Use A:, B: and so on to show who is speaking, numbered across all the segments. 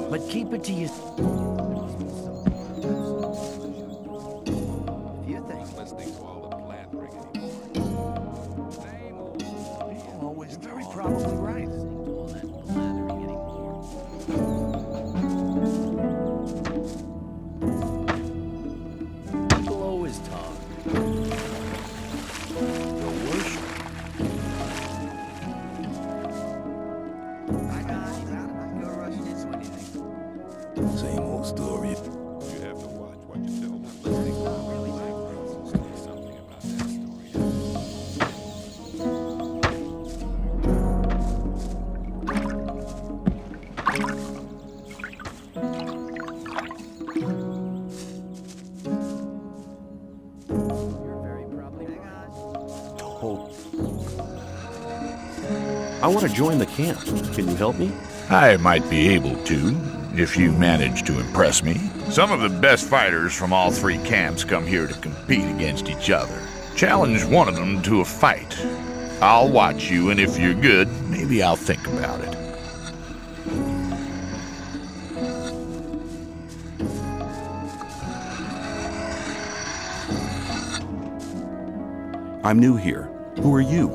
A: But keep it to yourself. Few things. Listening to all the plant anymore. Always very probably right. All that blathering anymore. People always talk. Your worship. Same old story. You have to watch what you tell them. Listening to really something about that You're very probably
B: I want to join the camp. Can you help me?
C: I might be able to, if you manage to impress me. Some of the best fighters from all three camps come here to compete against each other. Challenge one of them to a fight. I'll watch you, and if you're good, maybe I'll think about it.
B: I'm new here. Who are you?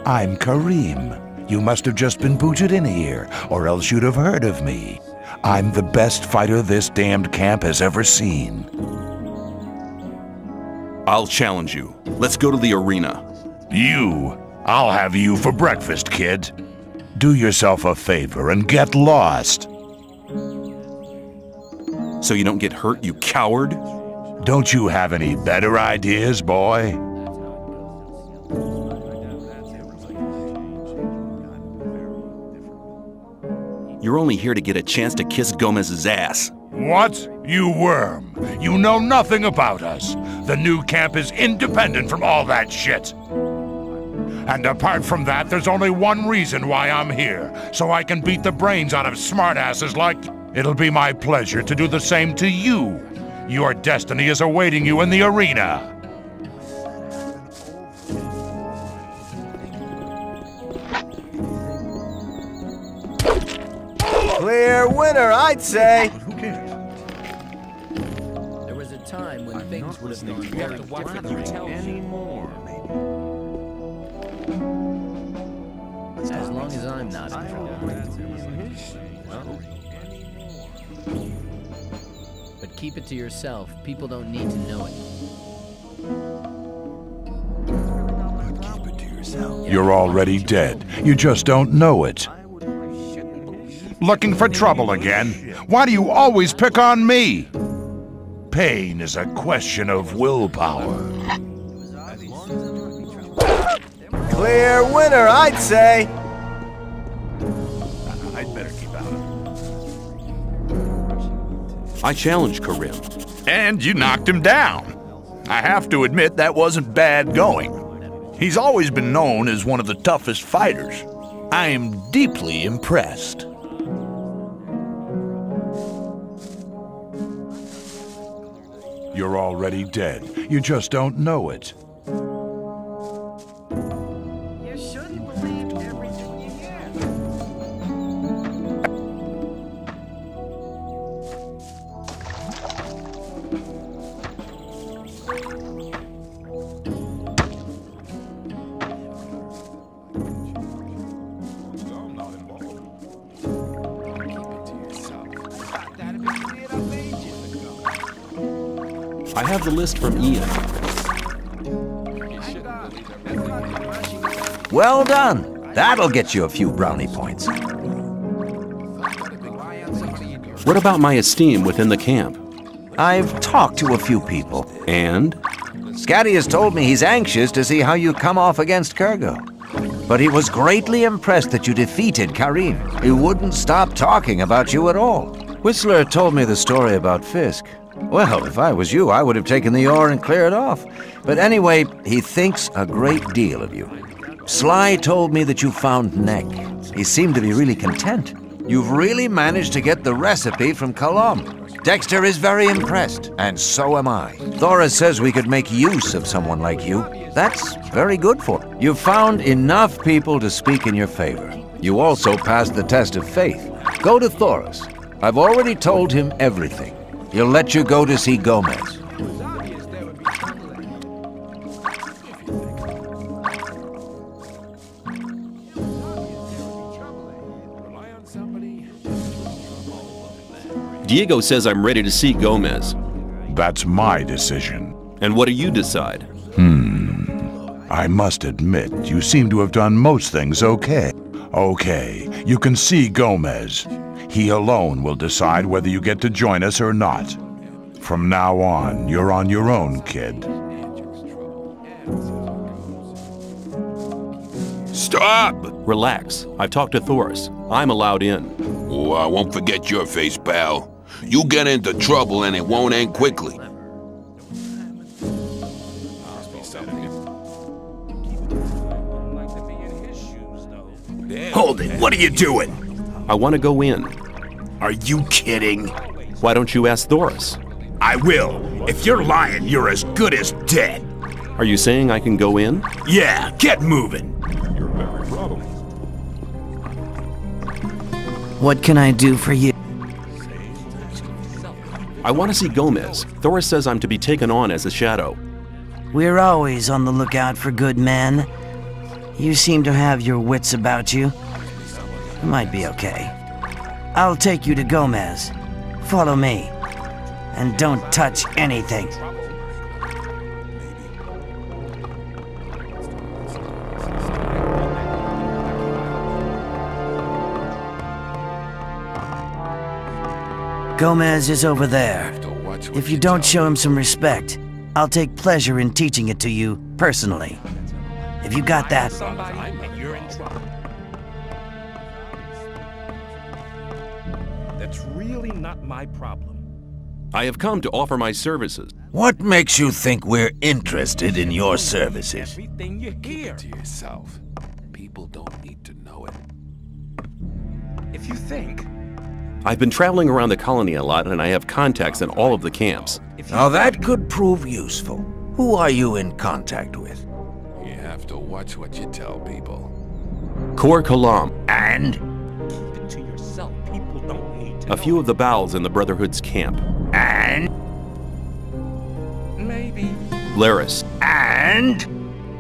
D: I'm Kareem. You must have just been booted in here, or else you'd have heard of me. I'm the best fighter this damned camp has ever seen.
B: I'll challenge you. Let's go to the arena.
D: You? I'll have you for breakfast, kid. Do yourself a favor and get lost.
B: So you don't get hurt, you coward?
D: Don't you have any better ideas, boy?
B: You're only here to get a chance to kiss Gomez's ass.
D: What? You worm. You know nothing about us. The new camp is independent from all that shit. And apart from that, there's only one reason why I'm here, so I can beat the brains out of smartasses like... It'll be my pleasure to do the same to you. Your destiny is awaiting you in the arena.
E: Clear winner, I'd say.
D: Who cares?
F: There was a time when things would have gone very differently
A: anymore.
F: As long as I'm not in trouble. But keep it to yourself. People don't need to know it.
E: Keep it to yourself.
D: You're already dead. You just don't know it. Looking for trouble again? Why do you always pick on me? Pain is a question of willpower.
E: Clear winner, I'd say.
A: I'd better keep out of it.
B: I challenge Karim.
C: And you knocked him down. I have to admit that wasn't bad going. He's always been known as one of the toughest fighters. I am deeply impressed.
D: You're already dead. You just don't know it.
E: You shouldn't believe everything you hear.
A: I'm not involved. Keep it to yourself. That'd be cleared up ages ago.
B: I have the list from Ian.
E: Well done. That'll get you a few brownie points.
B: What about my esteem within the camp?
E: I've talked to a few people.
B: And?
E: Scatty has told me he's anxious to see how you come off against Kurgo. But he was greatly impressed that you defeated Kareem. He wouldn't stop talking about you at all. Whistler told me the story about Fisk. Well, if I was you, I would have taken the ore and cleared it off. But anyway, he thinks a great deal of you. Sly told me that you found Neck. He seemed to be really content. You've really managed to get the recipe from Colomb. Dexter is very impressed, and so am I. Thora says we could make use of someone like you. That's very good for him. You've found enough people to speak in your favor. You also passed the test of faith. Go to Thoris. I've already told him everything. He'll let you go to see Gomez.
B: Diego says I'm ready to see Gomez.
D: That's my decision.
B: And what do you decide?
D: I must admit, you seem to have done most things okay. Okay, you can see Gomez. He alone will decide whether you get to join us or not. From now on, you're on your own, kid.
G: Stop!
B: Relax. I've talked to Thoris. I'm allowed in.
G: Oh, I won't forget your face, pal. You get into trouble and it won't end quickly.
C: Hold it, what are you doing?
B: I want to go in.
C: Are you kidding?
B: Why don't you ask Thoris?
C: I will. If you're lying, you're as good as dead.
B: Are you saying I can go in?
C: Yeah, get moving.
E: What can I do for you?
B: I want to see Gomez. Thoris says I'm to be taken on as a shadow.
H: We're always on the lookout for good men. You seem to have your wits about you. You might be okay. I'll take you to Gomez. Follow me. And don't touch anything. Gomez is over there. If you don't show him some respect, I'll take pleasure in teaching it to you personally. Have you got that?
A: That's really not my problem.
B: I have come to offer my services.
E: What makes you think we're interested in your services?
A: Everything you hear.
G: To yourself. People don't need to know it.
A: If you think.
B: I've been traveling around the colony a lot, and I have contacts in all of the camps.
E: Now that could prove useful. Who are you in contact with?
G: You have to watch what you tell people.
B: Kor Kalam,
E: And?
A: Keep it to yourself. People don't need to
B: a few of the bowels in the Brotherhood's camp.
E: And?
A: Maybe.
B: Laris,
E: And?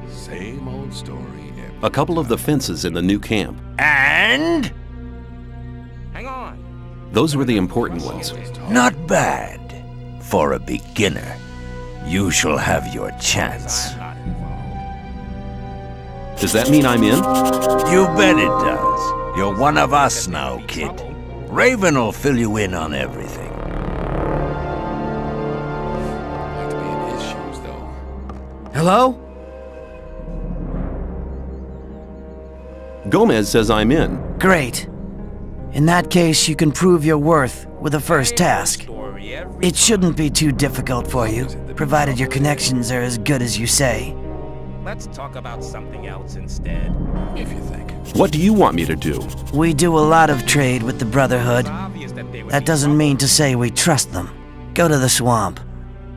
G: Same old story.
B: a couple of the fences in the new camp.
E: And?
A: Hang on.
B: Those were the important ones.
E: Not bad. For a beginner. You shall have your chance.
A: I'm not involved.
B: Does that mean I'm in?
E: You bet it does. You're one of us now, kid. Raven will fill you in on everything.
G: Like to be in his shoes, though.
H: Hello?
B: Gomez says I'm in.
H: Great. In that case, you can prove your worth with the first task. It shouldn't be too difficult for you, provided your connections are as good as you say.
A: Let's talk about something else instead.
G: If you think.
B: What do you want me to do?
H: We do a lot of trade with the Brotherhood.
A: It's obvious that they would
H: That
A: be
H: doesn't mean to say we trust them. Go to the swamp.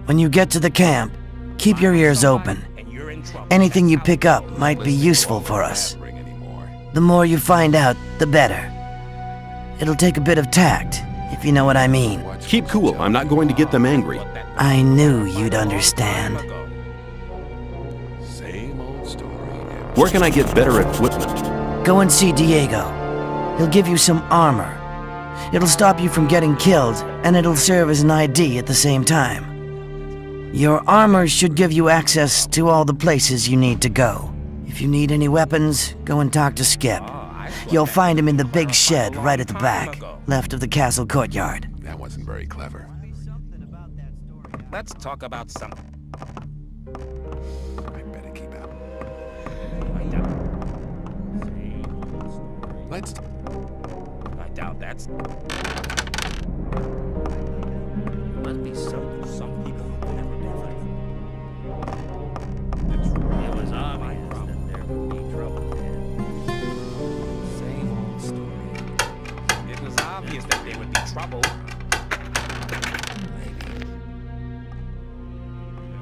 H: When you get to the camp, keep your ears open.
A: and you're in trouble.
H: Anything you pick up might be useful for us.
G: Bring anymore.
H: The more you find out, the better. It'll take a bit of tact, if you know what I mean.
B: Keep cool. I'm not going to get them angry.
H: I knew you'd understand.
G: Same old story.
B: Where can I get better equipment?
H: Go and see Diego. He'll give you some armor. It'll stop you from getting killed, and it'll serve as an ID at the same time. Your armor should give you access to all the places you need to go. If you need any weapons, go and talk to Skip. You'll find him in the big shed right at the back, left of the castle courtyard.
G: That wasn't very clever.
A: Let's talk about something.
G: I better keep out.
A: I doubt.
G: Let's.
A: I doubt that's. Must be some people who never do that. It's it was obvious that there would be trouble there. Same old story. It was obvious that there would be trouble.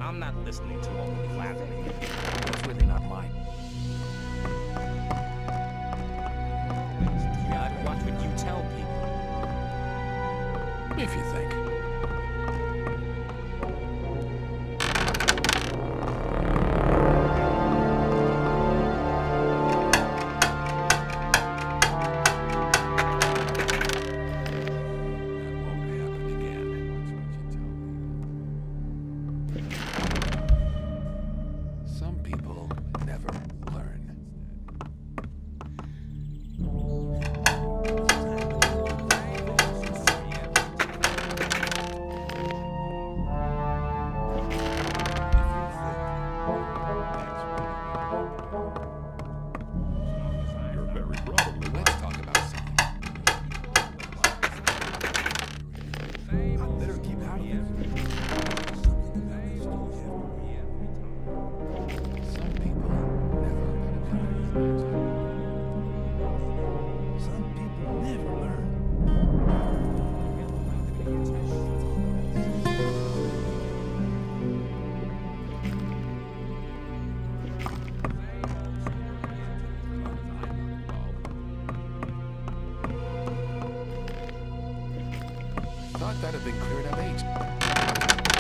A: I'm not listening to all the laughing. It's really not mine. You gotta watch what you tell people.
G: If you think. Some people never learn. You're very probably. Let's talk about something. I better keep out of it. Some people never learn. Some people never learn. Thought that'd been cleared up 8.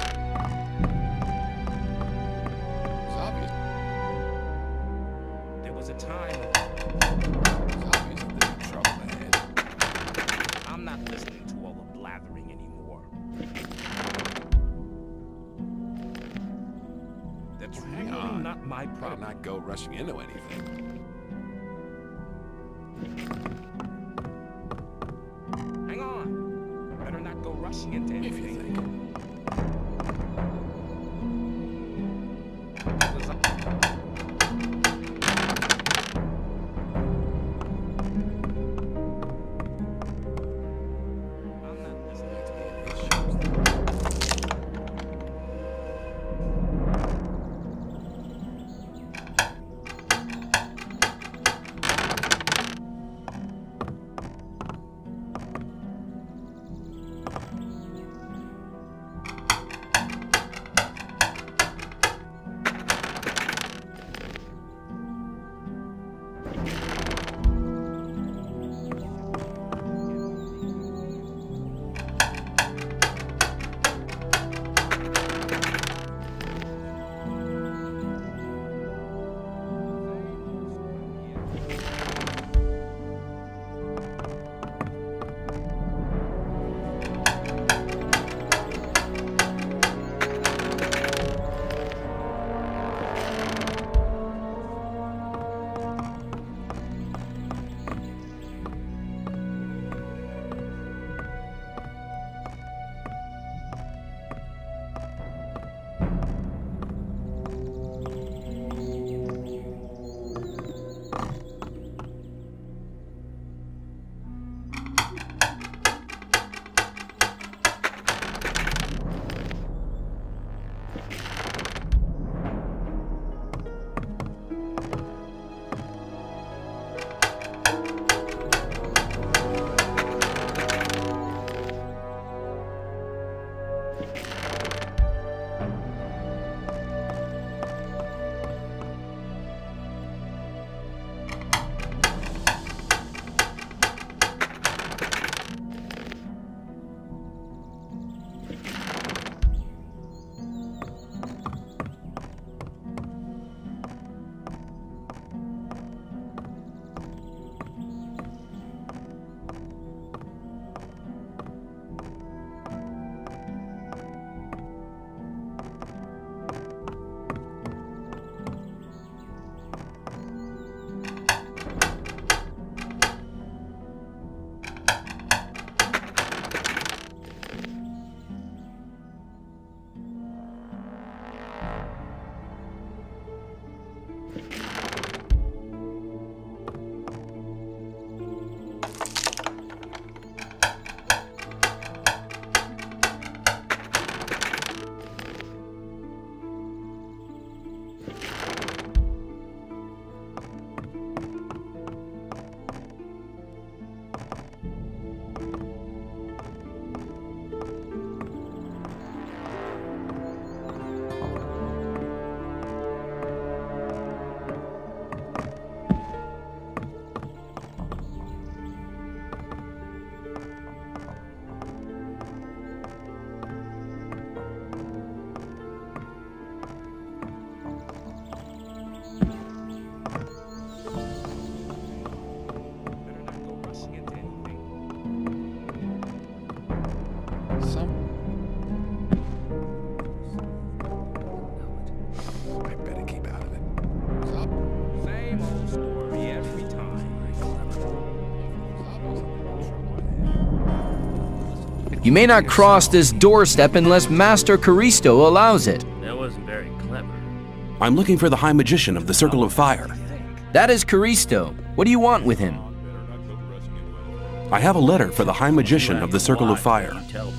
A: It's
B: Hang
A: really
B: on.
A: not my
B: Better
A: problem.
B: not go rushing into anything.
A: Hang on. Better not go rushing into
B: If you
A: anything.
B: think.
A: I'm not listening to
B: It shows that. I better keep out of it.
A: Same old story every time.
I: You may not cross this doorstep unless Master Caristo allows it.
F: That wasn't very clever.
B: I'm looking for the High Magician of the Circle of Fire.
I: That is Caristo. What do you want with him?
B: I have a letter for the High Magician of the Circle of Fire.
F: Tell people.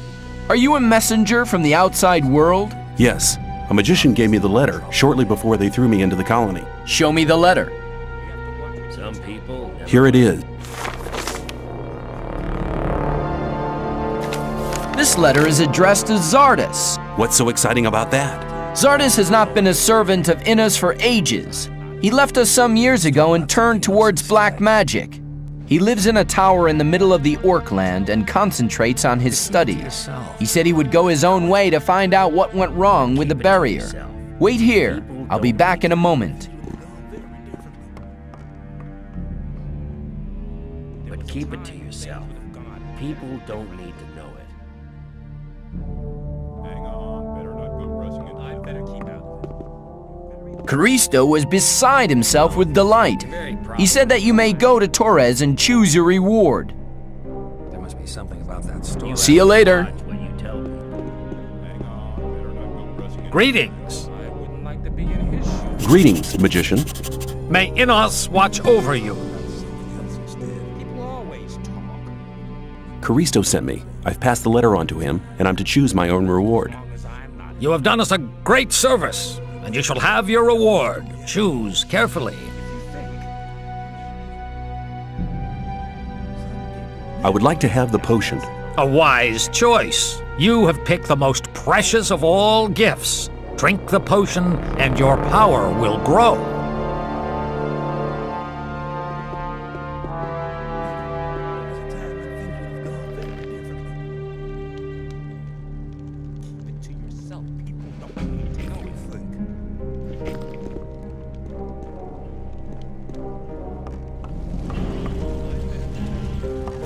I: Are you a messenger from the outside world?
B: Yes, a magician gave me the letter shortly before they threw me into the colony.
I: Show me the letter.
F: Some people never
B: Here it is.
I: This letter is addressed to Zardus.
B: What's so exciting about that?
I: Zardus has not been a servant of Inna's for ages. He left us some years ago and turned towards black magic. He lives in a tower in the middle of the Orc land and concentrates on his studies. He said he would go his own way to find out what went wrong with the barrier. Wait here. I'll be back in a moment.
F: But keep it to yourself. People don't need to know it.
A: Hang on, better not go rushing it. I better keep out of it.
I: Caristo was beside himself with delight. He said that you may go to Torres and choose your reward.
F: There must be something about that story.
I: See you later.
J: Greetings.
B: Greetings, magician.
J: May Innos watch over you.
B: Caristo sent me. I've passed the letter on to him, and I'm to choose my own reward.
J: You have done us a great service, and you shall have your reward. Choose carefully.
B: I would like to have the potion.
J: A wise choice. You have picked the most precious of all gifts. Drink the potion, and your power will grow.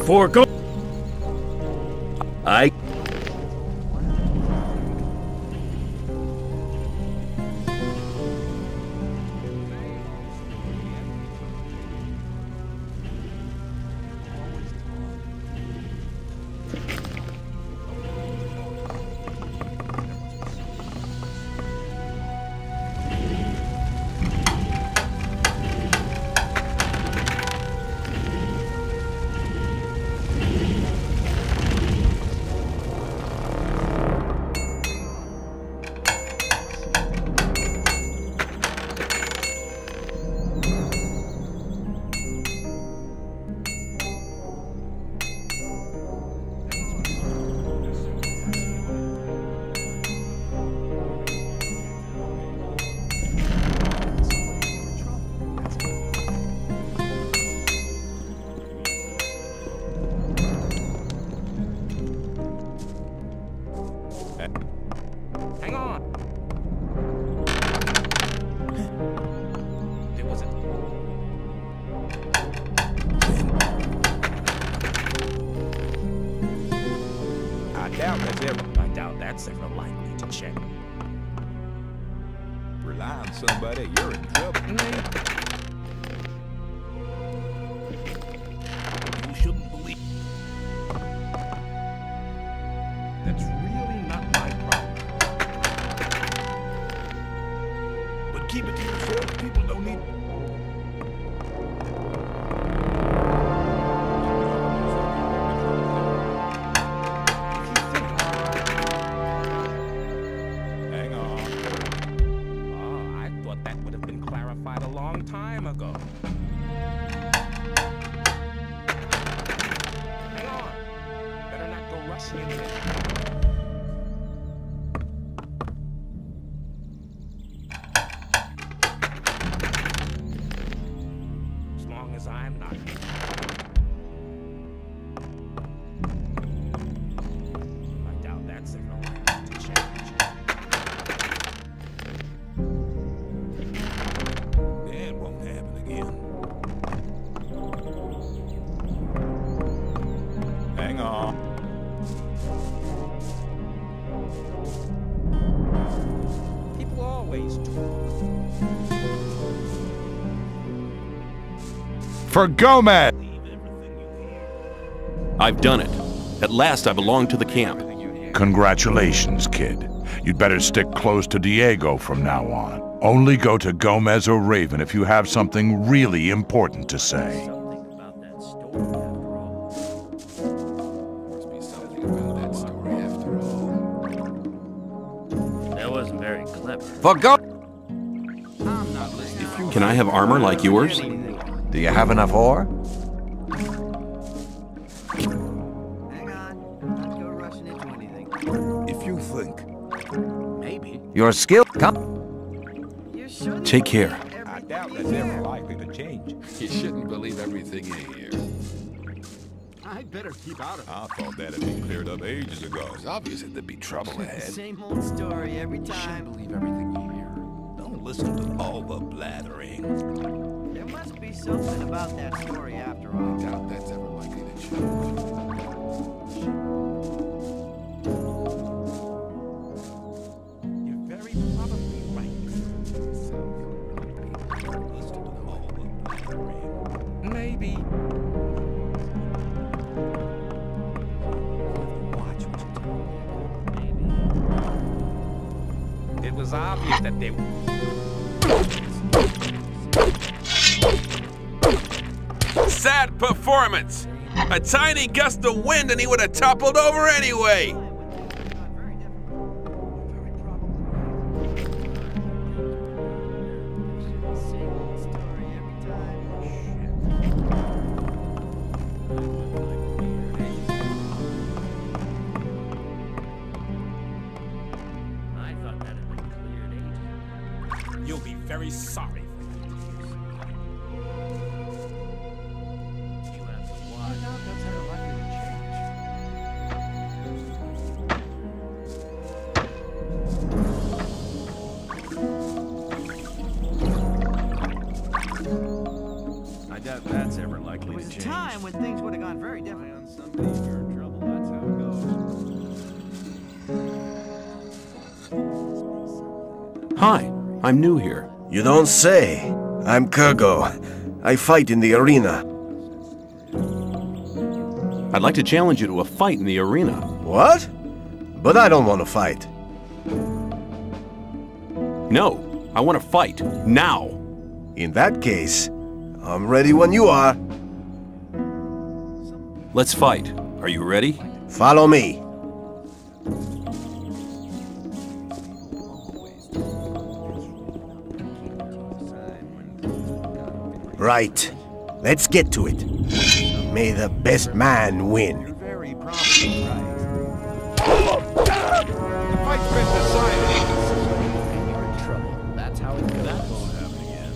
B: Forgo. I.
F: Hang on. There was a... I doubt that's ever likely to check.
A: Rely on somebody, you're in trouble. You shouldn't believe. That's really not my problem. But keep it to yourself. People don't need. Hang on.
F: Oh, I thought that would have been clarified a long time ago. Hang on. Better not go rushing in there. As long as I'm not. I doubt that's ever likely to change.
A: That won't happen again. Hang on.
F: People always talk.
D: For Gomez!
B: I've done it. At last I belong to the camp.
D: Congratulations, kid. You'd better stick close to Diego from now on. Only go to Gomez or Raven if you have something really important to say.
F: Something about that story after all.
A: Must be something about that story after all.
F: That wasn't very clever.
E: For go.
F: I'm not listening.
B: Can I have armor like yours?
E: Do you have enough ore?
H: Hang on. Not go rushing into anything.
A: If you think.
F: Maybe.
E: Your skill. Come.
H: You shouldn't
B: Take care.
H: believe
A: I
H: everything
A: doubt
H: you
A: that's
H: hear.
A: ever likely to change. You shouldn't believe everything you hear.
F: I'd better keep out of it.
A: I thought that had been cleared up ages ago. It's obvious that there'd be trouble ahead.
H: Same old story every
A: You shouldn't
H: time.
A: believe everything you hear. Don't listen to all the blathering.
H: There must be something about that story after all.
A: I doubt that's ever likely to change. You're very probably right. It was obvious that they...
G: Sad performance! A tiny gust of wind and he would have toppled over anyway!
A: You'll be very sorry.
F: I doubt that's ever likely to change.
H: There was a time when things would have gone very different.
F: On somebody, you're in trouble. That's how it goes.
B: Hi, I'm new here.
K: You don't say. I'm Kurgo. I fight in the arena.
B: I'd like to challenge you to a fight in the arena.
K: What? But I don't want to fight.
B: No, I want to fight. Now.
K: In that case, I'm ready when you are.
B: Let's fight. Are you ready?
K: Follow me. Right. Let's get to it. May the best man win.
A: You're very probably right. The fight's been decided.
F: You're in trouble. That's how it goes. That won't happen again.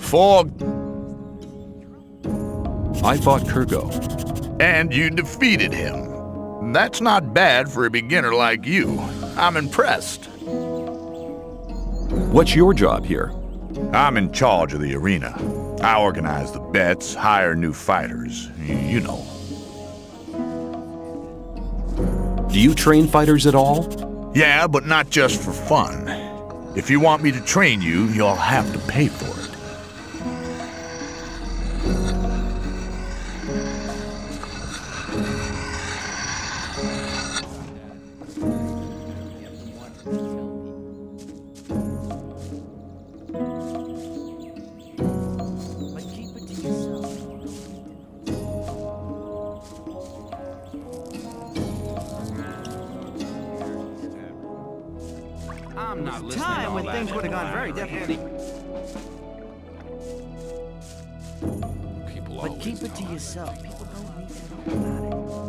C: Fog.
B: I fought Kurgo.
C: And you defeated him. That's not bad for a beginner like you. I'm impressed.
B: What's your job here?
C: I'm in charge of the arena. I organize the bets, hire new fighters. You know.
B: Do you train fighters at all?
C: Yeah, but not just for fun. If you want me to train you, you'll have to pay for it.
A: I'm not listening to
H: Time
A: all
H: when
A: that
H: things would have gone very differently. But keep it to yourself. People don't need to know about it.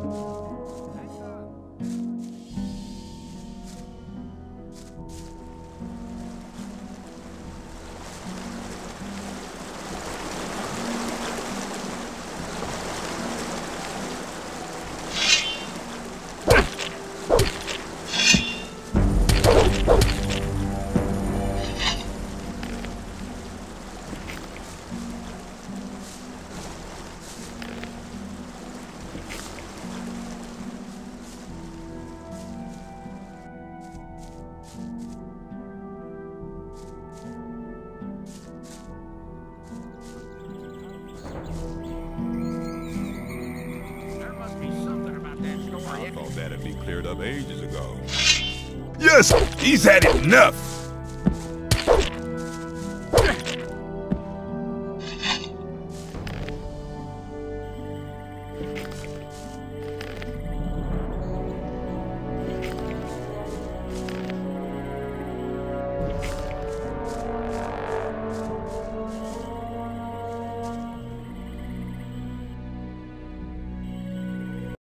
A: That'd be cleared up ages ago.
D: Yes, he's had enough.